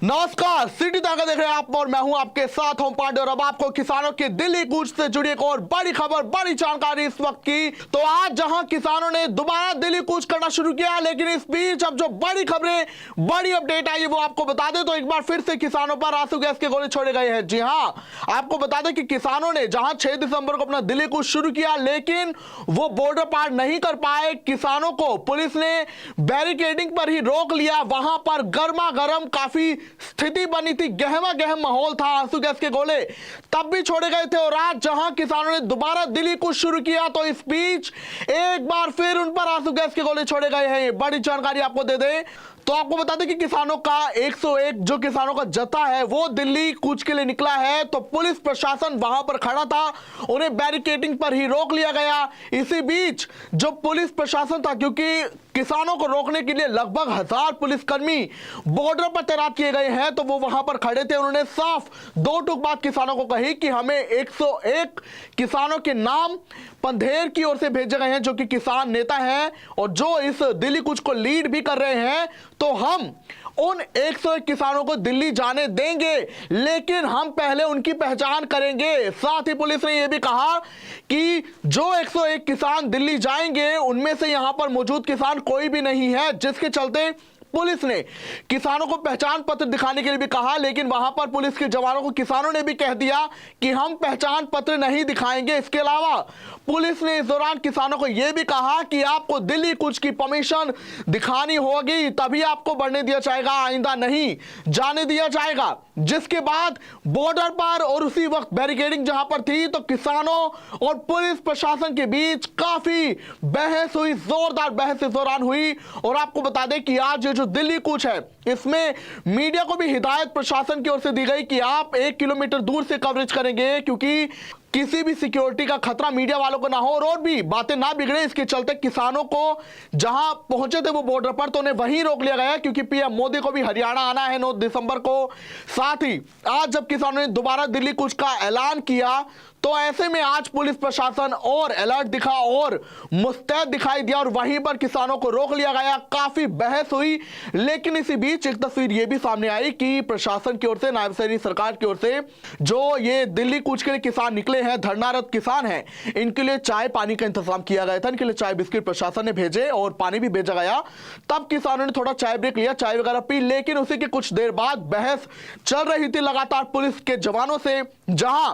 नमस्कार, सिटी ताकत देख रहे हैं आप और मैं हूं आपके साथ होम पांडे। और अब आपको किसानों की दिल्ली कूच से जुड़ी एक और बड़ी खबर, बड़ी जानकारी इस वक्त की। तो आज जहां किसानों ने दोबारा दिल्ली कूच करना शुरू किया, लेकिन इस बीच अब जो बड़ी खबरें, बड़ी अपडेट आई है वो आपको बता दें। तो एक बार फिर से किसानों पर आंसू गैस के गोले छोड़े गए हैं। जी हां, आपको बता दें कि किसानों ने जहां 6 दिसंबर को अपना दिल्ली कूच शुरू किया, लेकिन वो बॉर्डर पार नहीं कर पाए। किसानों को पुलिस ने बैरिकेडिंग पर ही रोक लिया। वहां पर गर्मा गर्म काफी स्थिति बनी थी, गहमा गहम माहौल था, आंसू गैस के गोले तब भी छोड़े गए थे। और आज जहां किसानों ने दोबारा दिल्ली कूच शुरू किया, तो इस बीच एक बार फिर उन पर आंसू गैस के गोले छोड़े गए हैं। बड़ी जानकारी आपको दे दें तो आपको बता दें कि किसानों का 101 जो किसानों का जत्था है वो दिल्ली कूच के लिए निकला है। तो पुलिस प्रशासन वहां पर खड़ा था, उन्हें बैरिकेडिंग पर ही रोक लिया गया। इसी बीच जो पुलिस प्रशासन था, क्योंकि किसानों को रोकने के लिए लगभग 1000 पुलिसकर्मी बॉर्डर पर तैनात किए गए हैं, तो वो वहां पर खड़े थे। उन्होंने साफ दो टूक बात किसानों को कही कि हमें 101 किसानों के नाम पंधेर की ओर से भेजे गए हैं, जो कि किसान नेता हैं और जो इस दिल्ली कूच को लीड भी कर रहे हैं। तो हम उन 101 किसानों को दिल्ली जाने देंगे, लेकिन हम पहले उनकी पहचान करेंगे। साथ ही पुलिस ने यह भी कहा कि जो 101 किसान दिल्ली जाएंगे, उनमें से यहां पर मौजूद किसान कोई भी नहीं है, जिसके चलते पुलिस ने किसानों को पहचान पत्र दिखाने के लिए भी कहा। लेकिन वहां पर पुलिस के जवानों को किसानों ने भी कह दिया कि हम पहचान पत्र नहीं दिखाएंगे। इसके अलावा पुलिस ने इस दौरान किसानों को यह भी कहा कि आपको दिल्ली कूच की परमिशन दिखानी होगी, तभी आपको बढ़ने दिया जाएगा, आइंदा नहीं जाने दिया जाएगा। जिसके बाद बॉर्डर पर और उसी वक्त बैरिकेडिंग जहां पर थी, तो किसानों और पुलिस प्रशासन के बीच काफी बहस हुई, जोरदार बहस इस दौरान हुई। और आपको बता दें कि आज जो दिल्ली कूच है, इसमें मीडिया को भी हिदायत प्रशासन की ओर से दी गई कि आप 1 किलोमीटर दूर से कवरेज करेंगे, क्योंकि किसी भी सिक्योरिटी का खतरा मीडिया वालों को ना हो और भी बातें ना बिगड़े। इसके चलते किसानों को जहां पहुंचे थे वो बॉर्डर पर, तो उन्हें वहीं रोक लिया गया, क्योंकि पीएम मोदी को भी हरियाणा आना है 9 दिसंबर को। साथ ही आज जब किसानों ने दोबारा दिल्ली कूच का ऐलान किया, तो ऐसे में आज पुलिस प्रशासन और अलर्ट दिखा और मुस्तैद दिखाई दिया और वहीं पर किसानों को रोक लिया गया। काफी बहस हुई, लेकिन इसी बीच एक तस्वीर यह भी सामने आई कि प्रशासन की ओर से, नायब सैनी सरकार की ओर से, जो ये दिल्ली कूच के लिए किसान निकले हैं, धरनारत किसान हैं, इनके लिए चाय पानी का इंतजाम किया गया था। इनके लिए चाय बिस्किट प्रशासन ने भेजे और पानी भी भेजा गया। तब किसानों ने थोड़ा चाय ब्रेक लिया, चाय वगैरह पी। लेकिन उसी के कुछ देर बाद बहस चल रही थी लगातार पुलिस के जवानों से, जहां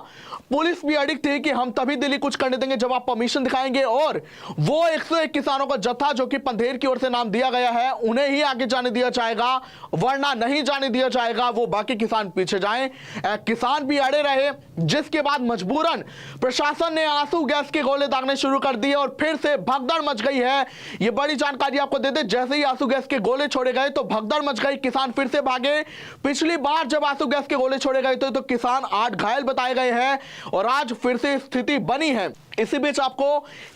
पुलिस भी अड़िग थी कि हम तभी दिल्ली कूच करने देंगे जब आप परमिशन दिखाएंगे, और वो 101 किसानों का जत्था जो कि पंधेर की ओर से नाम दिया गया है, उन्हें ही आगे जाने दिया जाएगा, वरना नहीं जाने दिया जाएगा। वो बाकी किसान पीछे जाएं। किसान भी अड़े रहे, जिसके बाद मजबूरन प्रशासन ने आंसू गैस के गोले दागने शुरू कर दिए और फिर से भगदड़ मच गई है। ये बड़ी जानकारी आपको दे दे, जैसे ही आंसू गैस के गोले छोड़े गए तो भगदड़ मच गई, किसान फिर से भागे। पिछली बार जब आंसू गैस के गोले छोड़े गए थे तो किसान 8 घायल बताए गए हैं और आज फिर से स्थिति बनी है। इसी बीच आपको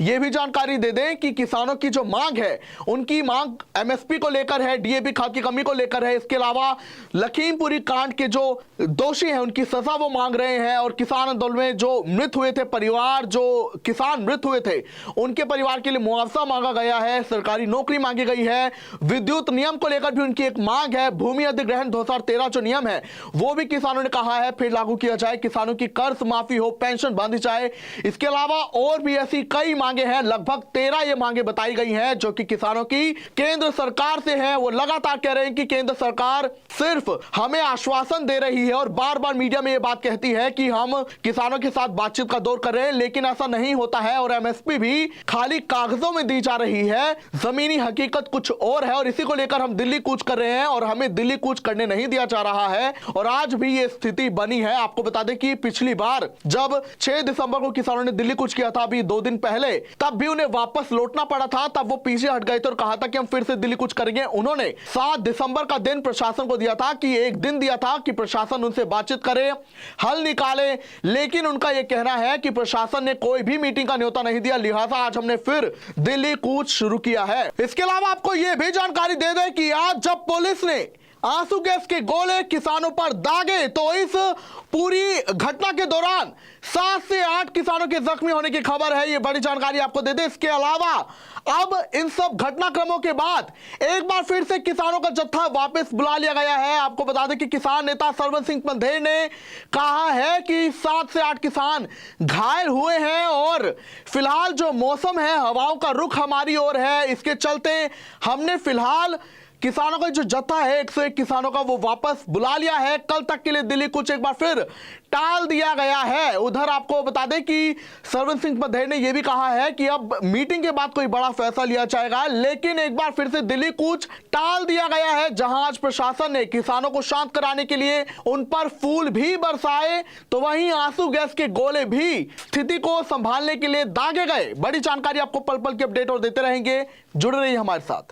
यह भी जानकारी दे दें कि किसानों की जो मांग है, उनकी मांग एमएसपी को लेकर है, डीएपी खाद की कमी को लेकर है। इसके अलावा लखीमपुरी कांड के जो दोषी हैं उनकी सजा वो मांग रहे हैं, और किसान आंदोलन में जो मृत हुए थे परिवार, जो किसान मृत हुए थे, उनके परिवार के लिए मुआवजा मांगा गया है, सरकारी नौकरी मांगी गई है। विद्युत नियम को लेकर भी उनकी एक मांग है। भूमि अधिग्रहण 2013 जो नियम है वो भी किसानों ने कहा है फिर लागू किया जाए। किसानों की कर्ज माफी हो, पेंशन बांधी जाए। इसके अलावा और भी ऐसी कई मांगे हैं, लगभग 13 ये मांगे बताई गई हैं जो कि किसानों की केंद्र सरकार से है। वो लगातार कह रहे हैं कि केंद्र सरकार सिर्फ हमें आश्वासन दे रही है और बार बार मीडिया में ये बात कहती है कि हम किसानों के साथ बातचीत का दौर कर रहे हैं, लेकिन ऐसा नहीं होता है और एमएसपी भी खाली कागजों में दी जा रही है, जमीनी हकीकत कुछ और है। और इसी को लेकर हम दिल्ली कूच कर रहे हैं और हमें दिल्ली कूच करने नहीं दिया जा रहा है और आज भी ये स्थिति बनी है। आपको बता दें कि पिछली बार जब 6 दिसंबर को किसानों ने दिल्ली कूच किया था, अभी 2 दिन पहले, तब भी उन्हें वापस लौटना पड़ा था। तब वो पीछे हट गए थे और कहा था कि हम फिर से दिल्ली कूच करेंगे। उन्होंने 7 दिसंबर का दिन प्रशासन को दिया था कि एक दिन दिया था कि प्रशासन उनसे बातचीत करे, हल निकाले, लेकिन उनका यह कहना है कि प्रशासन ने कोई भी मीटिंग का न्योता नहीं दिया, लिहाजा आज हमने फिर दिल्ली कूच शुरू किया है। इसके अलावा आपको यह भी जानकारी दे दें कि आज जब पुलिस ने आंसू गैस के गोले किसानों पर दागे। तो इस पूरी घटना के दौरान 7 से 8 किसानों के जख्मी होने की खबर है। ये बड़ी जानकारी आपको दे दें। इसके अलावा अब इन सब घटनाक्रमों के बाद एक बार फिर से किसानों का जत्था वापस बुला लिया गया है। आपको बता दें कि किसान नेता सरवन सिंह पंधेर ने कहा है कि 7 से 8 किसान घायल हुए हैं और फिलहाल जो मौसम है, हवाओं का रुख हमारी ओर है, इसके चलते हमने फिलहाल किसानों का जो जत्था है 101 किसानों का वो वापस बुला लिया है। कल तक के लिए दिल्ली कूच एक बार फिर टाल दिया गया है। उधर आपको बता दें कि सरवन सिंह पंधेर ने यह भी कहा है कि अब मीटिंग के बाद कोई बड़ा फैसला लिया जाएगा, लेकिन एक बार फिर से दिल्ली कूच टाल दिया गया है। जहां आज प्रशासन ने किसानों को शांत कराने के लिए उन पर फूल भी बरसाए, तो वहीं आंसू गैस के गोले भी स्थिति को संभालने के लिए दागे गए। बड़ी जानकारी आपको पल पल की अपडेट और देते रहेंगे, जुड़े रहिए हमारे साथ।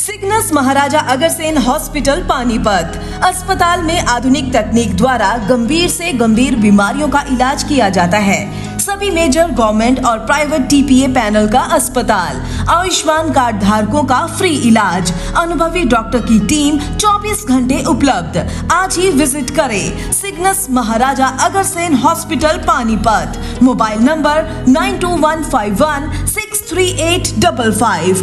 सिग्नस महाराजा अग्रसेन हॉस्पिटल पानीपत अस्पताल में आधुनिक तकनीक द्वारा गंभीर से गंभीर बीमारियों का इलाज किया जाता है। सभी मेजर गवर्नमेंट और प्राइवेट टीपीए पैनल का अस्पताल, आयुष्मान कार्ड धारकों का फ्री इलाज, अनुभवी डॉक्टर की टीम 24 घंटे उपलब्ध। आज ही विजिट करें Cygnus Maharaja Agrasen hospital Panipat. Mobile number 9215163855।